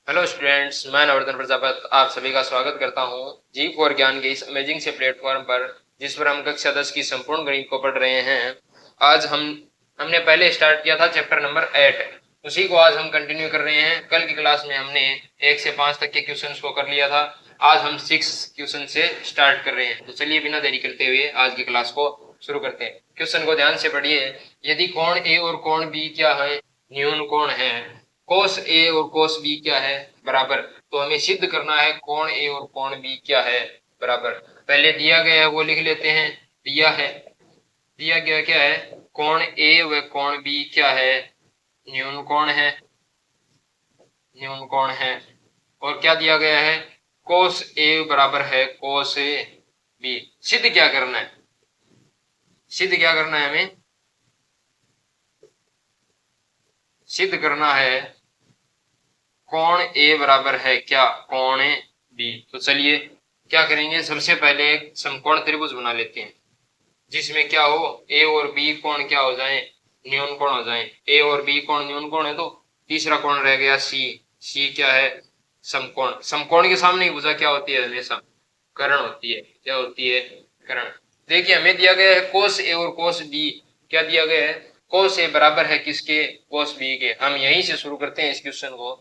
Hello students, मैं नवर्धन प्रजापत आप सभी का स्वागत करता हूं जी फॉर ज्ञान के इस अमेजिंग से प्लेटफॉर्म पर, जिस पर हम कक्षा 10 की संपूर्ण गणित को पढ़ रहे हैं। आज हमने पहले स्टार्ट किया था चैप्टर नंबर 8, उसी को आज हम कंटिन्यू कर रहे हैं। कल की क्लास में हमने 1 से 5 तक के क्वेश्चंस को कर लिया था। आज हम 6 क्वेश्चन से स्टार्ट कर रहे हैं। तो चलिए बिना देरी करते हुए आज की क्लास को शुरू करते हैं। क्वेश्चन को ध्यान से पढ़िए। यदि कोण ए और कोण बी क्या है, न्यून कोण है। कोस ए और कोस बी क्या है, बराबर। तो हमें सिद्ध करना है कोण ए और कोण बी क्या है, बराबर। पहले दिया गया है वो लिख लेते हैं। दिया गया क्या है, कोण ए व कोण बी क्या है, न्यून कोण है। न्यून कोण है। और क्या दिया गया है, कोस ए बराबर है कोस बी। सिद्ध क्या करना है, सिद्ध क्या करना है, हमें सिद्ध करना है कोण ए बराबर है क्या, कोण बी। तो चलिए क्या करेंगे, सबसे पहले एक समकोण त्रिभुज बना लेते हैं, जिसमें क्या हो, ए और बी कोण क्या हो जाए, न्यून कोण हो जाए। ए और बी कोण न्यून कोण है, तो तीसरा कोण रह गया सी। सी क्या है, समकोण। समकोण के सामने ही भुजा क्या होती है, हमेशा कर्ण होती है। क्या होती है, कर्ण। देखिए हमें दिया गया है कोस ए और कोस बी। क्या दिया गया है, कोस ए बराबर है किसके, कोस बी के। हम यहीं से शुरू करते हैं इस क्वेश्चन को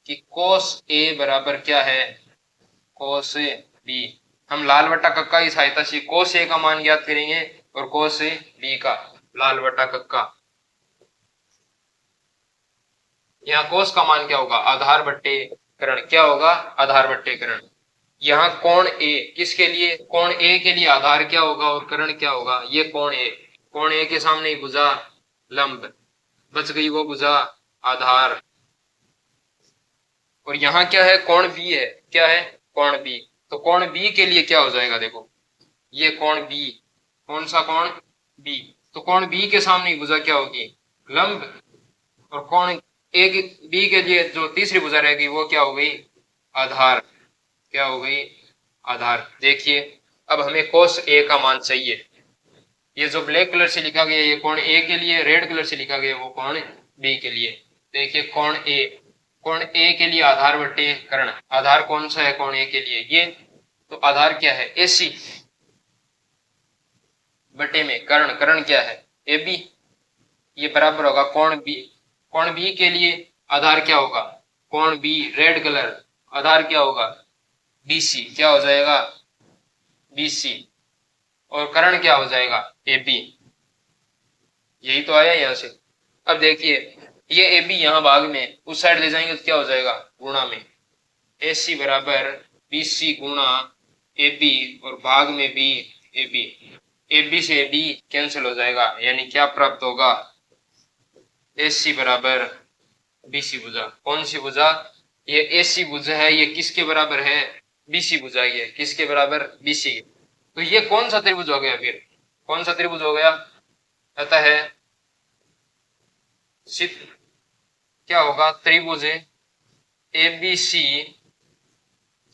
कि कोस ए बराबर क्या है, कोस बी। हम लाल बट्टा कक्का की सहायता से कोस ए का मान ज्ञात करेंगे और कोस बी का। लाल बट्टा कक्का, यहाँ कोस का मान क्या होगा, आधार बट्टे कर्ण। क्या होगा, आधार बट्टे कर्ण। यहाँ कोण ए किसके लिए, कोण ए के लिए आधार क्या होगा और कर्ण क्या होगा, ये कोण ए। कोण ए के सामने भुजा लंब, बच गई वो भुजा आधार। और यहाँ क्या है, कोण बी है। क्या है, कोण बी। तो कोण बी के लिए क्या हो जाएगा, देखो ये कोण बी। कौन सा कोण, बी। तो कोण बी के सामने भुजा क्या होगी, लंब। और कोण ए बी के लिए जो तीसरी भुजा रहेगी वो क्या हो गई, आधार। क्या हो गई, आधार। देखिए अब हमें कोस ए का मान चाहिए। ये जो ब्लैक कलर से लिखा गया ये कोण ए के लिए, रेड कलर से लिखा गया वो कोण बी के लिए। देखिए कोण ए, कोण ए के लिए आधार बटे कर्ण। आधार कौन सा है कोण ए के लिए, ये। तो आधार क्या है, एसी बटे में कर्ण। कर्ण क्या है, ए बी। ये बराबर होगा कोण बी। कोण बी के लिए आधार क्या होगा, कोण बी रेड कलर, आधार क्या होगा, बीसी। क्या हो जाएगा, बीसी। और कर्ण क्या हो जाएगा, ए बी। यही तो आया यहाँ से। अब देखिए ये ए बी यहाँ भाग में, उस साइड ले जाएंगे तो क्या हो जाएगा, गुणा में। ए सी बराबर बी सी गुणा ए बी, और भाग में B A B. A B से डी कैंसिल हो जाएगा, यानी क्या प्राप्त होगा, ए सी बराबर बी सी भुजा। कौन सी भुजा, ये ए सी भुजा है, ये किसके बराबर है, बी सी भुजा। ये किसके बराबर, बी सी। तो ये कौन सा त्रिभुज हो गया, फिर कौन सा त्रिभुज हो गया, अतः है सिद्ध क्या होगा, त्रिभुज ए बी सी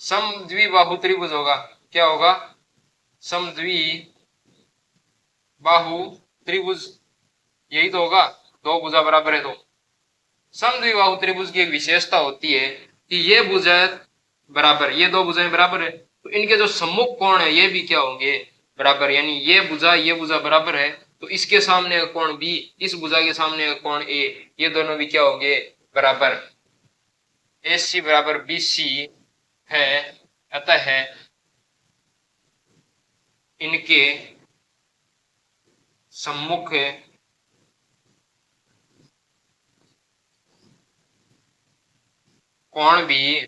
समद्विबाहु त्रिभुज होगा। क्या होगा, समद्विबाहु त्रिभुज। यही तो होगा, दो भुजा बराबर है। तो समद्विबाहु त्रिभुज की एक विशेषता होती है कि ये भुजा बराबर, ये दो भुजाएं बराबर है, तो इनके जो सम्मुख कोण है ये भी क्या होंगे, बराबर। यानी ये भुजा बराबर है, तो इसके सामने कोण बी, इस भुजा के सामने कोण ए, ये दोनों भी क्या होंगे, बराबर। ए सी बराबर बी सी है, अतः है इनके सम्मुख कोण भी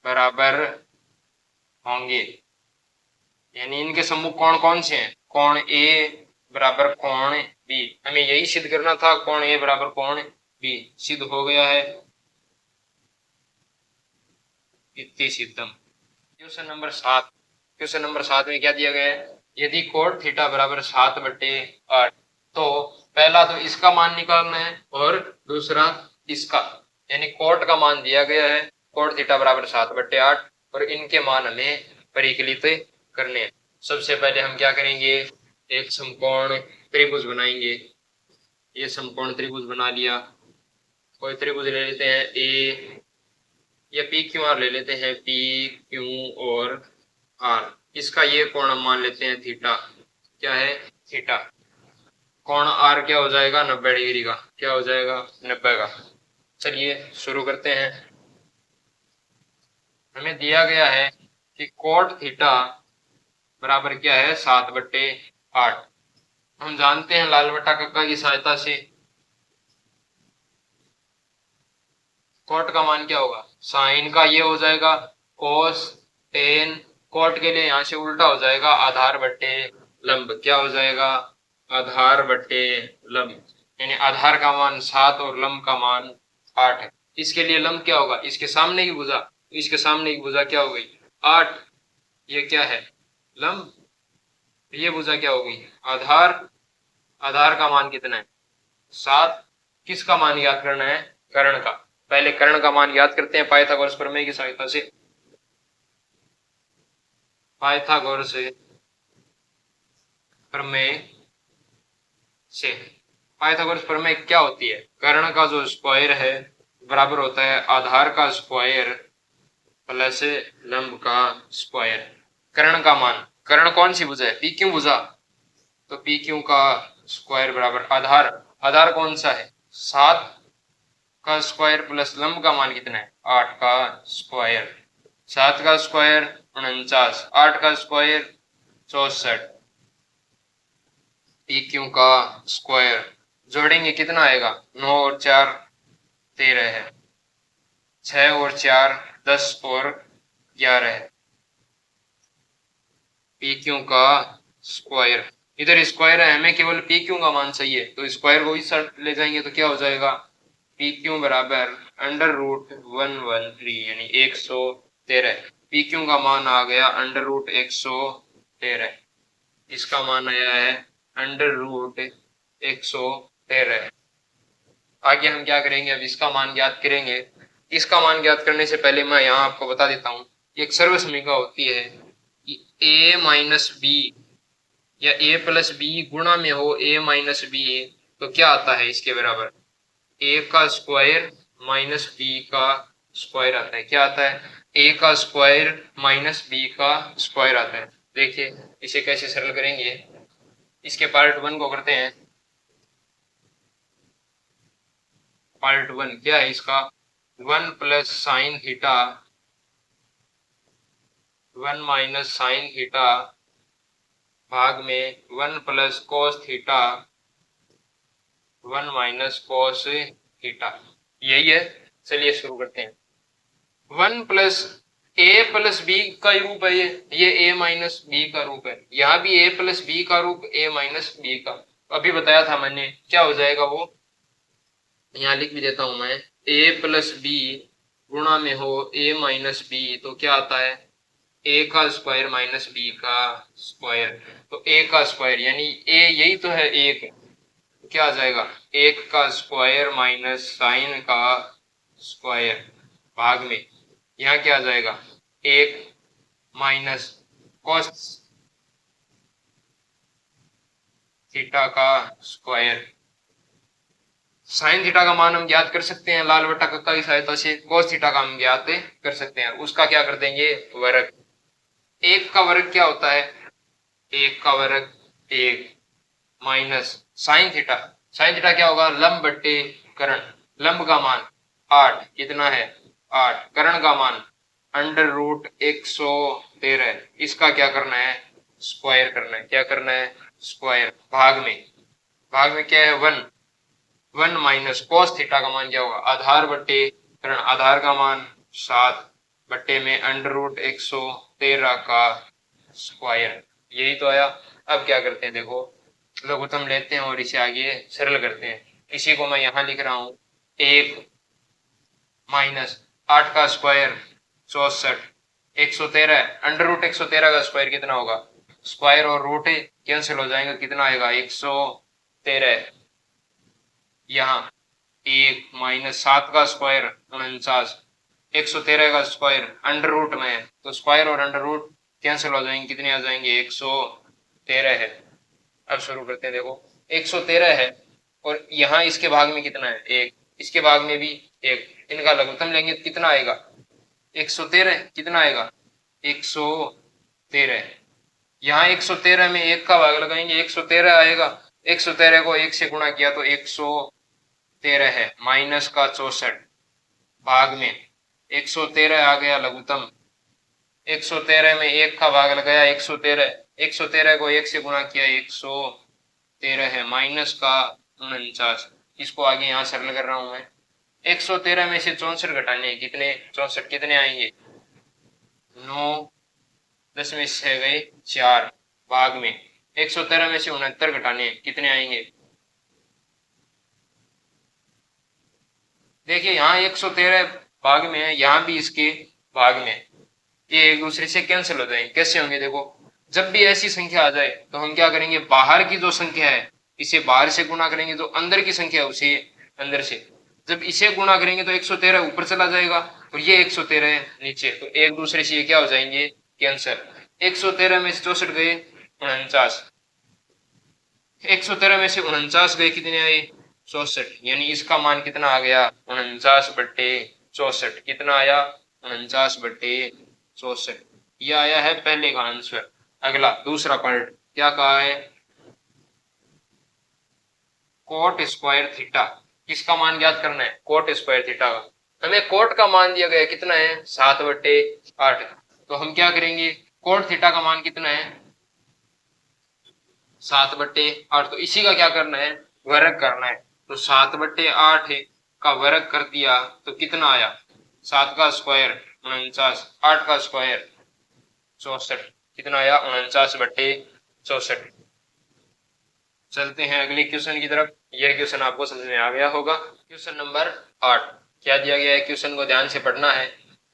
बराबर होंगे। यानी इनके सम्मुख कोण कौन से हैं, कोण ए बराबर कोण बी। हमें यही सिद्ध करना था, कोण ए बराबर कोण बी। सिद्ध हो गया है, इति सिद्धम। Question number 7। क्वेश्चन नंबर 7 में क्या दिया गया है, यदि कोट थीटा बराबर 7/8, तो पहला तो इसका मान निकालना है और दूसरा इसका। यानी कोट का मान दिया गया है, कोट थीटा बराबर 7/8, और इनके मान हमें परिकलित करने हैं। सबसे पहले हम क्या करेंगे, एक समकोण त्रिभुज बनाएंगे। ये समकोण त्रिभुज बना लिया। कोई त्रिभुज ले लेते हैं ए या पी क्यू आर ले लेते हैं, पी क्यू और आर। इसका ये कोण हम मान लेते हैं थीटा। क्या है? थीटा। कोण आर क्या हो जाएगा? 90 डिग्री का। क्या हो जाएगा? 90 का। चलिए शुरू करते हैं। हमें दिया गया है कि कोट थीटा बराबर क्या है? 7/8। हम जानते हैं लाल बट्टा कक्का की सहायता से कोट का मान क्या होगा? साइन का ये हो जाएगा कोस टेन। कोट के लिए यहां से उल्टा हो जाएगा आधार बट्टे लंब। क्या हो जाएगा? आधार बट्टे लंब। यानी आधार का मान 7 और लंब का मान 8 है। इसके लिए लंब क्या होगा? इसके सामने की भुजा। इसके सामने की भुजा क्या हो गई? 8। ये क्या है? लंब। ये भुजा क्या होगी? आधार। आधार का मान कितना है? 7। किसका मान याद करना है? कर्ण का। पहले कर्ण का मान याद करते हैं पाइथागोरस प्रमेय की सहायता से। पाइथागोरस प्रमेय से पाइथागोरस प्रमेय क्या होती है? कर्ण का जो स्क्वायर है बराबर होता है आधार का स्क्वायर प्लस लंब का स्क्वायर। कर्ण का मान, कर्ण कौन सी भुजा है? पी क्यू भुजा। तो पी क्यू का स्क्वायर बराबर आधार। आधार कौन सा है? 7 का स्क्वायर प्लस लंब का मान कितना है? 8 का स्क्वायर। 7 का स्क्वायर 49, 8 का स्क्वायर 64। पी क्यू का स्क्वायर जोड़ेंगे कितना आएगा? 9 और 4 13 है। 6 और 4 10 और 11 है। पी क्यू का स्क्वायर, इधर स्क्वायर है, हमें केवल पी क्यू का मान चाहिए तो स्क्वायर को इस साइड ले जाएंगे तो क्या हो जाएगा? पी क्यू बराबर √113 यानी 113। पी क्यू का मान आ गया √113। इसका मान आया है √113। आगे हम क्या करेंगे? अब इसका मान ज्ञात करेंगे। इसका मान ज्ञात करने से पहले मैं यहाँ आपको बता देता हूँ, एक सर्वसमीका होती है कि a माइनस बी या a प्लस बी गुणा में हो a माइनस बी, तो क्या आता है इसके बराबर? a का स्क्वायर माइनस b का स्क्वायर आता है। क्या आता है? a का स्क्वायर माइनस b का स्क्वायर आता है। देखिए इसे कैसे सरल करेंगे। इसके पार्ट 1 को करते हैं। पार्ट 1 क्या है इसका? 1 plus sine theta 1 minus sine theta भाग में 1 plus cos theta 1 minus cos theta. यही है। चलिए शुरू करते हैं। 1 प्लस ए प्लस बी का रूप है ये ए माइनस बी का रूप है। यहाँ भी ए प्लस बी का रूप ए माइनस बी का। अभी बताया था मैंने, क्या हो जाएगा वो? यहाँ लिख भी देता हूं मैं। ए प्लस बी गुणा में हो ए माइनस बी, तो क्या आता है? ए का स्क्वायर माइनस बी का स्क्वायर। तो ए का स्क्वायर यानी ए यही तो है 1। क्या आ जाएगा? 1 का स्क्वायर माइनस साइन का स्क्वायर भाग में यहाँ क्या आ जाएगा? 1 माइनस कॉस थीटा का स्क्वायर। साइन थीटा का मान हम ज्ञात कर सकते हैं लाल बट्टा कक्का की सहायता से। कोस थीटा का हम ज्ञात कर सकते हैं। उसका क्या कर देंगे? वर्ग। 1 का वर्ग क्या होता है? 1 का वर्ग 1 minus sine theta. Sine theta क्या होगा? लंब बट्टे कर्ण। लंब का मान 8 कितना है? 8। कर्ण का मान √113। इसका क्या करना है? स्क्वायर करना है। क्या करना है? स्क्वायर। भाग में क्या है? 1 1 माइनस कोस थीटा का मान क्या होगा? आधार बट्टे कर्ण। आधार का मान 7 बट्टे में √113 का स्क्वायर। यही तो आया। अब क्या करते हैं? देखो लघुत्तम लेते हैं और इसे आगे सरल करते हैं। इसी को मैं यहाँ लिख रहा हूँ। 1 माइनस 8 का स्क्वायर 64 113। √113 का स्क्वायर कितना होगा? स्क्वायर और रूट कैंसिल हो जाएंगे, कितना आएगा? 113। यहाँ 1 माइनस 7 का स्क्वायर 49। 113 का स्क्वायर अंडर रूट में है तो स्क्वायर और अंडर रूट कैंसिल हो जाएंगे, कितने आ जाएंगे? 113 है। अब शुरू करते हैं। देखो 113 है और यहाँ इसके भाग में कितना है? 1। इसके भाग में भी 1, इनका लघुत्तम लेंगे तो कितना आएगा 113। कितना आएगा 113। यहाँ 113 में 1 का भाग लगाएंगे 113 आएगा। 113 को 1 से गुणा किया तो 113 है, माइनस का 64 भाग में 113 आ गया लघुत्तम। 113 में 1 का भाग लगाया 113, 113 को 1 से गुणा किया 113 है, माइनस का 49। इसको आगे यहाँ सरल कर रहा हूं मैं। 113 में से 64 घटाने कितने 64 कितने आएंगे 9, 10 में 6 गए 4 भाग में 113 में से 69 घटाने कितने आएंगे। देखिए यहाँ 113 भाग में है, यहाँ भी इसके भाग में, ये एक दूसरे से कैंसिल हो जाएंगे। कैसे होंगे देखो, जब भी ऐसी संख्या आ जाए तो हम क्या करेंगे, बाहर की जो संख्या है इसे बाहर से गुणा करेंगे, जो अंदर की संख्या है उसे अंदर से। जब इसे गुणा करेंगे तो 113 ऊपर चला जाएगा और ये 113 है नीचे, तो एक दूसरे से ये क्या हो जाएंगे कैंसिल। 113 में से 64 गए 49, 113 में से 49 गए कितने आए 64, यानी इसका मान कितना आ गया 49/64। कितना आया 49/64। यह आया है पहले का आंसर। अगला दूसरा पार्ट क्या कहा है, कोट स्क्वायर थीटा, किसका मान ज्ञात करना है कोट स्क्वायर थीटा का। हमें कोट का मान दिया गया कितना है 7/8, तो हम क्या करेंगे कोट थीटा का मान कितना है 7/8, तो इसी का क्या करना है वर्ग करना है। तो 7/8 का वर्ग कर दिया तो कितना आया 7 का स्क्वायर 49, 8 का स्क्वायर 64, कितना आया 49/64। चलते हैं अगले क्वेश्चन की तरफ। यह क्वेश्चन आपको समझ में आ गया होगा। क्वेश्चन नंबर 8 क्या दिया गया है, क्वेश्चन को ध्यान से पढ़ना है।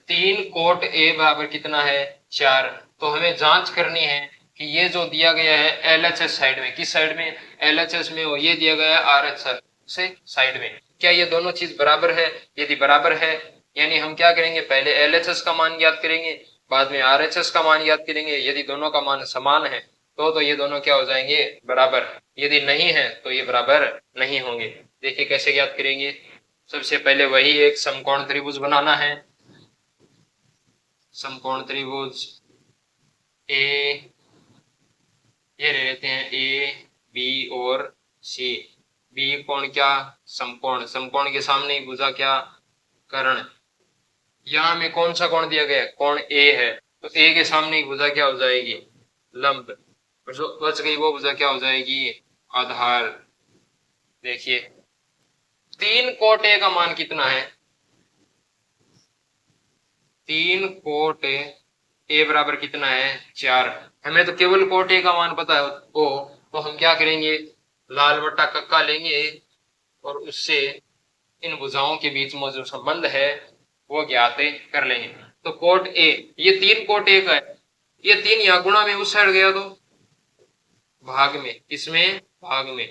3 कोट ए बराबर कितना है 4, तो हमें जांच करनी है कि ये जो दिया गया है LHS साइड में, किस साइड में LHS में, हो ये दिया गया है RHS से साइड में, क्या ये दोनों चीज बराबर है। यदि बराबर है यानी हम क्या करेंगे पहले LHS का मान ज्ञात करेंगे, बाद में RHS का मान ज्ञात करेंगे। यदि दोनों का मान समान है तो ये दोनों क्या हो जाएंगे बराबर, यदि नहीं है तो ये बराबर नहीं होंगे। देखिए कैसे ज्ञात करेंगे। सबसे पहले वही एक समकोण त्रिभुज बनाना है। समकोण त्रिभुज ए, ये ले लेते हैं AB और C। बी कोण क्या समकोण, समकोण के सामने ही भुजा क्या कर्ण। यहाँ में कौन सा कोण दिया गया है कोण A है, तो A के सामने ही भुजा क्या हो जाएगी लंब, जो बच गई वो भुजा क्या हो जाएगी आधार। देखिए 3 कोट ए का मान कितना है, 3 कोट ए बराबर कितना है 4। हमें तो केवल कोट ए का मान पता है तो हम क्या करेंगे लाल बट्टा कक्का लेंगे और उससे इन भुजाओं के बीच में जो संबंध है वो ज्ञात कर लेंगे। तो कोट ए, ये 3 कोट ए का है, ये 3 यहाँ गुणा में उस साइड गया तो भाग में, इसमें भाग में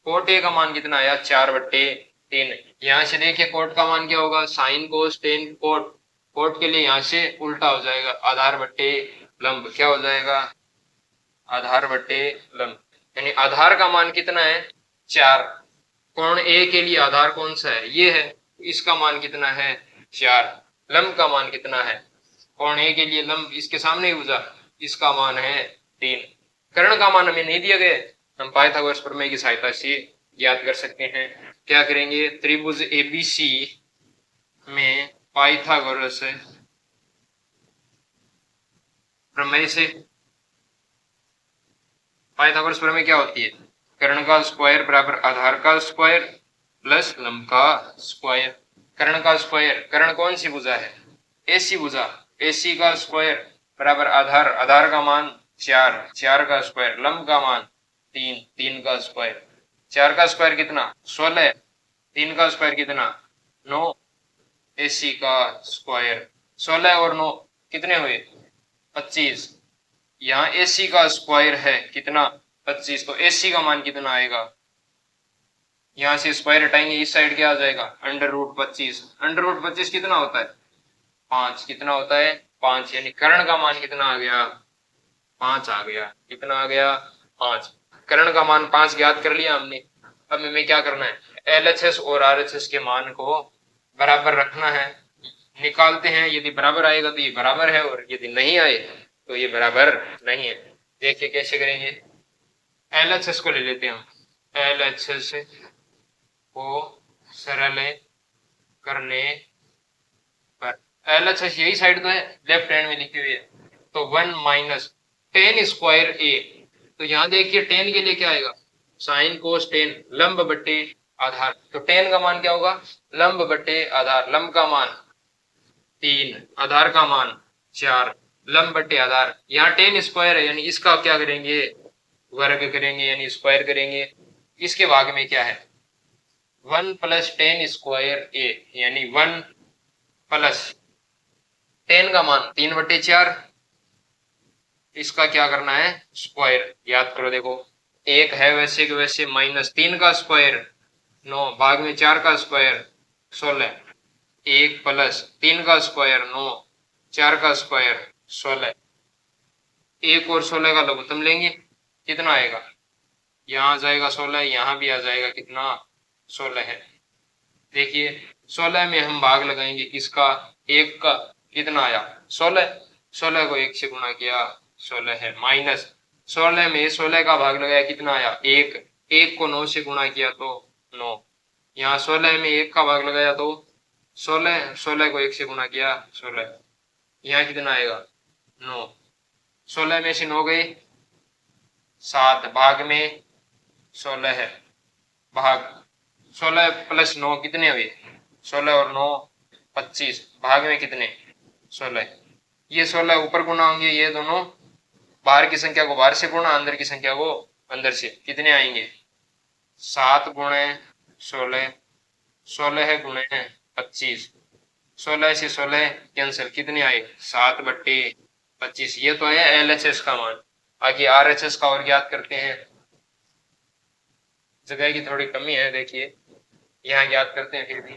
कोट ए का मान कितना आया 4/3। यहाँ से देखिए कोट का मान क्या होगा sine cos ten cot, cot के लिए यहाँ से उल्टा हो जाएगा आधार बट्टे लंब, क्या हो जाएगा आधार बट्टे लंब, यानी आधार का मान कितना है 4। कोण ए के लिए आधार कौन सा है ये है, इसका मान कितना है 4। लंब का मान कितना है, कोण ए के लिए लंब इसके सामने ही भुजा, इसका मान है 3। कर्ण का मान हमें नहीं दिया गया, हम पाइथागोरस प्रमेय की सहायता से ज्ञात कर सकते हैं। क्या करेंगे त्रिभुज ABC में पाइथागोरस प्रमेय से, पाइथागोरस प्रमेय क्या होती है कर्ण का स्क्वायर बराबर आधार का स्क्वायर प्लस लंब का स्क्वायर। कर्ण का स्क्वायर, कर्ण कौन सी भुजा है AC भुजा, AC का स्क्वायर बराबर आधार, आधार का मान 4, 4 का स्क्वायर, लंब का मान 3, 3 का स्क्वायर। 4 का स्क्वायर कितना 16, 3 का स्क्वायर कितना 9, AC का स्क्वायर 16 और 9 कितने हुए 25। यहाँ AC का स्क्वायर है कितना 25, तो AC का मान कितना आएगा, यहाँ से स्क्वायर हटाएंगे इस साइड क्या आ जाएगा √25। √25 कितना होता है 5, कितना होता है 5, यानी कर्ण का मान कितना आ गया 5 आ गया। कितना आ गया 5, कर्ण का मान 5 ज्ञात कर लिया हमने। अब हमें क्या करना है LHS और RHS के मान को बराबर रखना है। निकालते हैं, यदि बराबर आएगा तो ये बराबर है और यदि नहीं आए तो ये बराबर नहीं है। देखिए कैसे करेंगे। LHS को ले लेते हैं हम। LHS को सरल करने पर LHS यही साइड तो है, लेफ्ट हैंड में लिखी हुई है, तो 1 माइनस टेन स्क्वायर ए। तो यहाँ देखिए टेन के लिए क्या आएगा, साइन कोस टेन, लंब बट्टे आधार। तो टेन का मान क्या होगा, लंब बट्टे आधार। लंब का मान 3, आधार का मान 4, लंब बट्टे आधार। यहाँ टेन स्क्वायर है यानी इसका क्या करेंगे, वर्ग करेंगे यानी स्क्वायर करेंगे। इसके भाग में क्या है, 1 प्लस टेन स्क्वायर ए, यानी 1 प्लस टेन का मान 3/4, इसका क्या करना है, स्क्वायर। याद करो, देखो एक है वैसे के वैसे, माइनस 3 का स्क्वायर 9, भाग में 4 का स्क्वायर 16, 1 प्लस 3 का स्क्वायर 9, 4 का स्क्वायर 16। 1 और 16 का लघुत्तम लेंगे, कितना आएगा, यहाँ आ जाएगा 16, यहाँ भी आ जाएगा कितना, 16 है। देखिए 16 में हम भाग लगाएंगे किसका, 1 का, कितना आया 16, 16 को 1 से गुणा किया 16 है, माइनस 16 में 16 का भाग लगाया कितना आया 1, 1 को 9 से गुणा किया तो 9, यहाँ 16 में 1 का भाग लगाया तो 16, 16 को 1 से गुणा किया 16, यहाँ कितना आएगा 9, 16 में से 9 गए 7, भाग में 16 है, भाग 16 प्लस 9 कितने हुए, 16 और 9 25, भाग में कितने 16। ये 16 ऊपर गुणा होंगे, ये दोनों बाहर की संख्या को बाहर से गुणा, अंदर की संख्या को अंदर से, कितने आएंगे 7 गुणे 16, 16 गुणे 25, 16 से 16 कैंसिल, कितने आए 7/25। ये तो है LHS का मान। आगे RHS का और ज्ञात करते हैं, जगह की थोड़ी कमी है, देखिए यहाँ ज्ञात करते हैं। फिर भी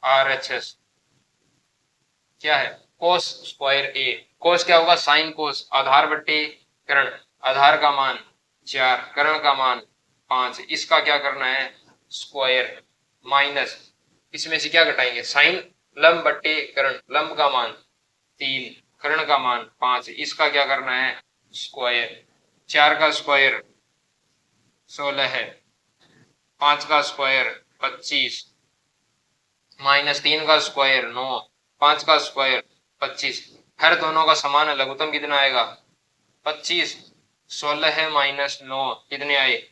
RHS क्या है, कोस स्क्वायर ए। कोस क्या होगा, साइन कोस, आधार बट्टे करण, आधार का मान 4, करण का मान 5, इसका क्या करना है स्क्वायर, माइनस इसमें से क्या घटाएंगे, साइन, लंब बट्टे करण, लंब का मान 3, करण का मान 5, इसका क्या करना है स्क्वायर। 4 का स्क्वायर 16 है, 5 का स्क्वायर 25, माइनस 3 का स्क्वायर 9, 5 का स्क्वायर 25। हर दोनों का समान है, लघुत्तम कितना आएगा 25। 16 है माइनस 9 कितने आए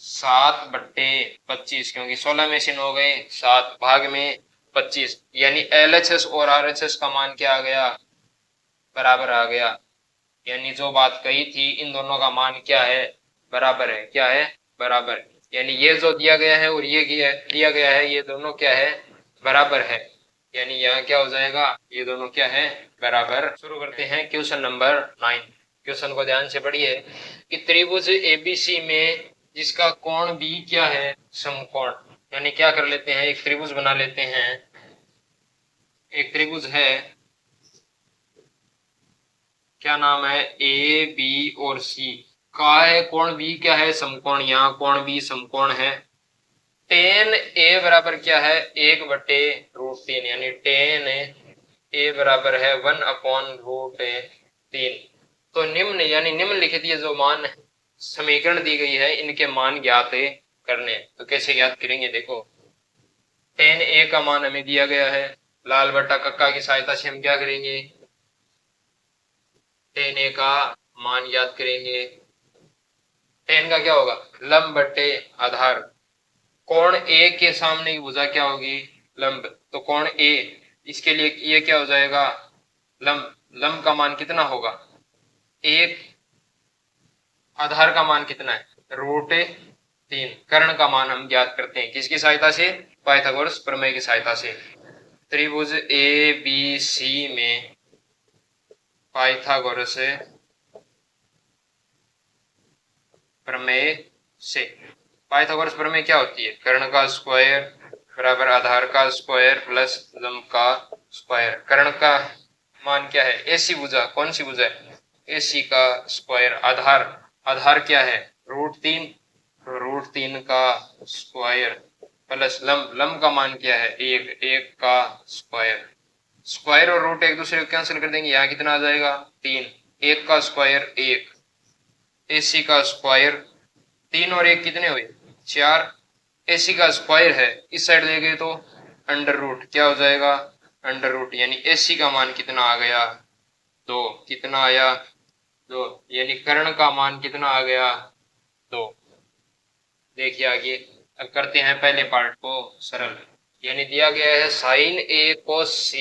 7/25, क्योंकि 16 में से 9 गए 7, भाग में 25, यानी LHS और RHS का मान क्या आ गया, बराबर आ गया। यानी जो बात कही थी, इन दोनों का मान क्या है, बराबर है। क्या है, बराबर। यानी ये जो दिया गया है और ये दिया गया है, ये दोनों क्या है, बराबर है। यानी यहाँ क्या हो जाएगा, ये दोनों क्या है, बराबर। शुरू करते हैं क्वेश्चन नंबर 9। क्वेश्चन को ध्यान से पढ़िए कि त्रिभुज ABC में जिसका कोण B क्या है, समकोण। यानी क्या कर लेते हैं, एक त्रिभुज बना लेते हैं। एक त्रिभुज है, क्या नाम है, AB और C का है, कोण B क्या है, समकोण। यहाँ कोण B समकोण है। टेन A बराबर क्या है, 1/√3, यानी टेन A बराबर है 1/√3। तो निम्न यानी निम्नलिखित ये जो मान समीकरण दी गई है, इनके मान ज्ञात करने। तो कैसे ज्ञात करेंगे, देखो टेन A का मान हमें दिया गया है, लाल बट्टा कक्का की सहायता से हम क्या करेंगे, टेन A का मान ज्ञात करेंगे। टेन का क्या होगा, लंब बट्टे आधार। कोण A के सामने की भुजा क्या होगी, लंब। तो कोण A, इसके लिए ये क्या हो जाएगा, लंब। लंब का मान कितना होगा 1, आधार का मान कितना है √3। कर्ण का मान हम ज्ञात करते हैं किसकी सहायता से, पाइथागोरस प्रमेय की सहायता से। त्रिभुज ABC में पाइथागोरस प्रमेय से। पाइथागोरस प्रमेय क्या होती है, कर्ण का स्क्वायर बराबर आधार का स्क्वायर प्लस लंब का स्क्वायर। कर्ण का मान क्या है, AC भुजा, कौन सी भुजा है, AC का स्क्वायर। आधार, आधार क्या है √3, तो √3 का स्क्वायर प्लस लम का मान क्या है 1 का स्क्वायर। स्क्वायर और रूट एक दूसरे को कैंसिल कर देंगे, यहाँ कितना आ जाएगा 3, 1 का स्क्वायर 1, AC का स्क्वायर 3 और 1 कितने हुए 4, AC का स्क्वायर है इस साइड ले गए तो अंडर रूट क्या हो जाएगा अंडर रूट, यानी AC का मान कितना आ गया 2, कितना आया 2, यानी कर्ण का मान कितना आ गया 2। देखिए आगे अब करते हैं पहले पार्ट को सरल, यानी दिया गया है साइन A cos C,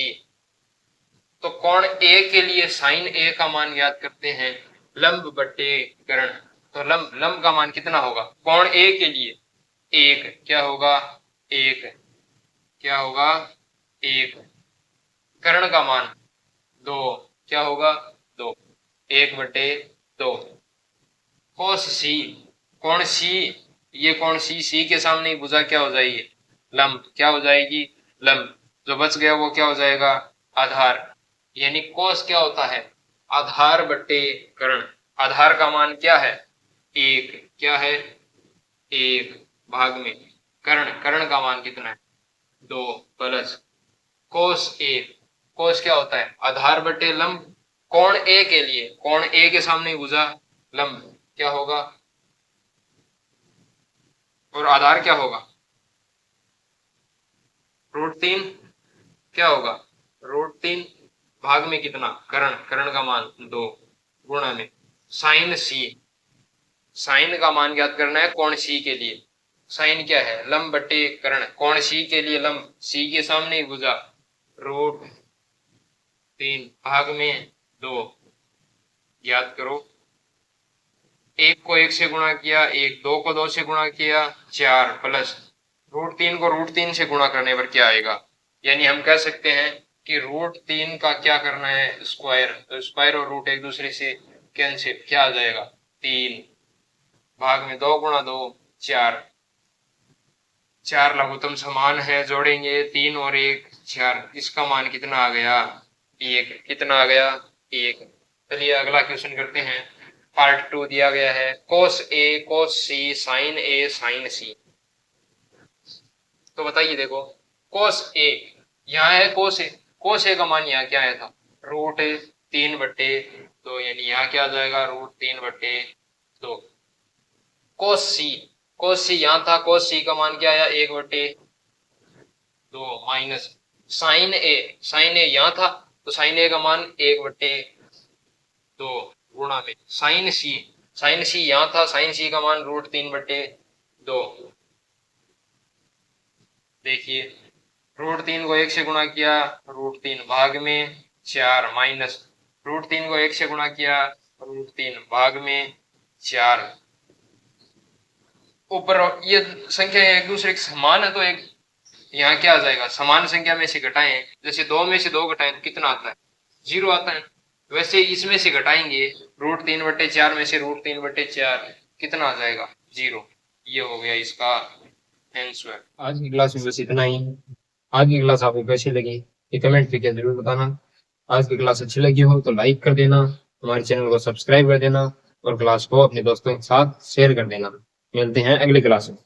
तो कोण A के लिए साइन A का मान याद करते हैं लंब बटे कर्ण, तो लंब का मान कितना होगा कोण A के लिए 1, क्या होगा 1, क्या होगा 1, कर्ण का मान 2, क्या होगा 2, 1 बटे 2। कोस C, कोण C, ये कोण C के सामने ही भुजा क्या हो जाएगी लंब, क्या हो जाएगी लंब, जो बच गया वो क्या हो जाएगा आधार, यानी कोस क्या होता है आधार बटे कर्ण, आधार का मान क्या है 1, क्या है 1 भाग में कर्ण का मान कितना है 2 प्लस कोस A, कोस क्या होता है आधार बटे लंब, कोण A के लिए कोण A के सामने ही भुजा लंब क्या होगा, और आधार क्या होगा √3, क्या होगा √3 भाग में कितना कर्ण का मान 2 गुणा में साइन C, साइन का मान ज्ञात करना है कोण C के लिए, साइन क्या है लंब बटे कर्ण, कोण C के लिए लंब C के सामने ही भुजा √3 भाग में 2, याद करो 1 को 1 से गुणा किया 1, 2 को 2 से गुणा किया 4 प्लस √3 को √3 से गुणा करने पर क्या आएगा, यानी हम कह सकते हैं कि √3 का क्या करना है स्क्वायर, तो स्क्वायर और रूट एक दूसरे से कैंसिल, क्या आ जाएगा 3 भाग में 2 गुणा 2 4, 4 लघुत्तम समान है जोड़ेंगे 3 और 1 4, इसका मान कितना आ गया 1, कितना आ गया 1। चलिए अगला क्वेश्चन करते हैं, पार्ट 2 दिया गया है cos A cos C sin A sin C, तो बताइए देखो cos A यहाँ है cos A का मान यहाँ क्या आया था √3 बटे 2, यानी यहाँ क्या आ जाएगा √3 बटे 2। cos C यहाँ था, cos C का मान क्या आया 1 बटे 2 माइनस sin A यहाँ था तो sin A का मान 1 बटे 2 गुणा में sin C यहाँ था, sin C का मान √3 बटे 2। देखिए √3 को 1 से गुणा किया √3 भाग में 4 माइनस √3 को 1 से गुणा किया √3 भाग में 4, ऊपर ये संख्या एक दूसरे के समान है तो एक यहाँ क्या आ जाएगा समान संख्या में से घटाएं, जैसे 2 में से 2 घटाएं तो कितना आता है 0 आता है, वैसे इसमें से घटाएंगे √3 बटे 4 में से √3 बटे 4 कितना आ जाएगा 0, ये हो गया इसका आंसर। आज की क्लास में बस इतना ही, आज की क्लास आपको कैसी लगी ये कमेंट करके जरूर बताना, आज की क्लास अच्छी लगी हो तो लाइक कर देना, हमारे चैनल को सब्सक्राइब कर देना और क्लास को अपने दोस्तों के साथ शेयर कर देना। मिलते हैं अगली क्लास में।